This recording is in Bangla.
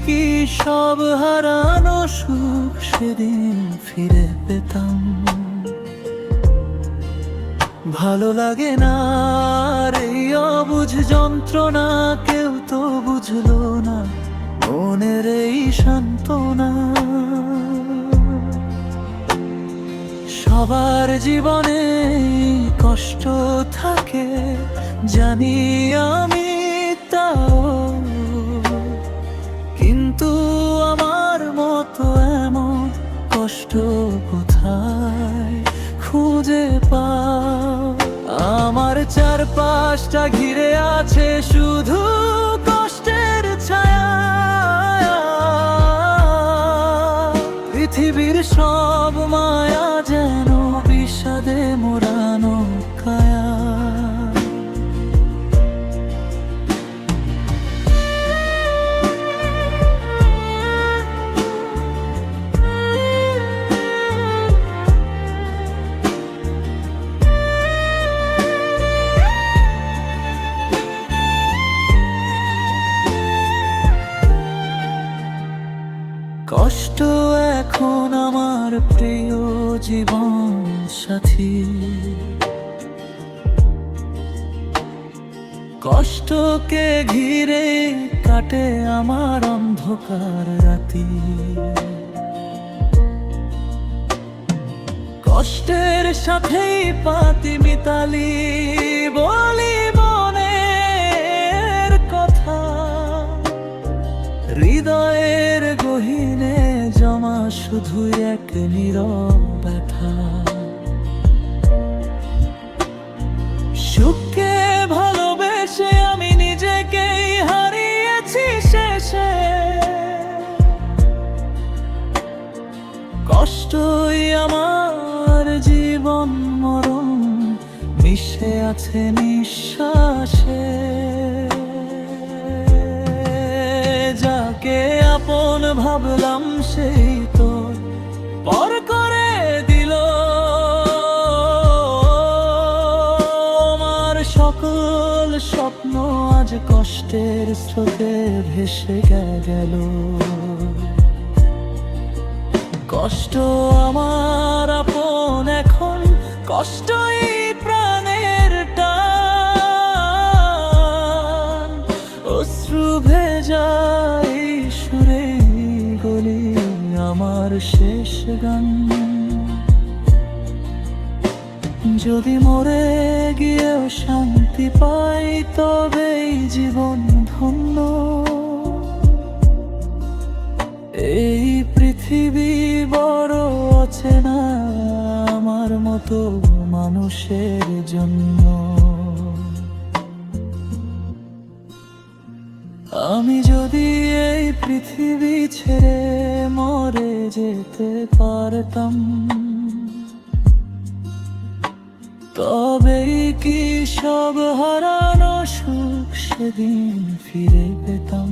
কি সব হারানো সুখ সেদিন ফিরে পেতাম। ভালো লাগে না আর এই অবুঝ যন্ত্রণা, কেউ তো বুঝলো না মনের এই সান্ত্বনা। সবার জীবনে কষ্ট থাকে জানি আমি, তাও কিন্তু আমার মতো এমন কষ্ট কোথায় খুঁজে পাও? আমার চারপাশটা ঘিরে আছে শুধু কষ্টের ছায়া। পৃথিবীর সব মায়া যেন বিষাদে মোড়ানো কায়া। কষ্ট এখন আমার প্রিয় জীবন সাথী। কষ্টকে ঘিরে কাটে আমার অন্ধকার রাতি। কষ্টের সাথেই পাতি মিতালি বলি মনের কথা। হৃদয়ের গহীনে জমা শুধু এক নীরব ব্যথা। সুখকে ভালোবেসে আমি নিজেকেই হারিয়েছি শেষে। কষ্টই আমার জীবন মরণ, মিশে আছে নিঃশ্বাসে। যাকে আপন ভাবলাম সেই তো পর করে দিল। আমার সকল স্বপ্ন আজ কষ্টের স্রোতে ভেসে গেল। কষ্ট আমার আপন এখন, কষ্টই প্রাণের টান। অশ্রু ভেজাই সুরে গলি আমার শেষ গান। যদি মরে গিয়েও শান্তি পাই তবে এই জীবন ধন্য। এই পৃথিবী বড় অচেনা আমার মতো মানুষের জন্য। আমি যদি এই পৃথিবী ছেড়ে মরে যেতে পারতাম, তবেই কি সব হারানো সুখ সেদিন ফিরে পেতাম।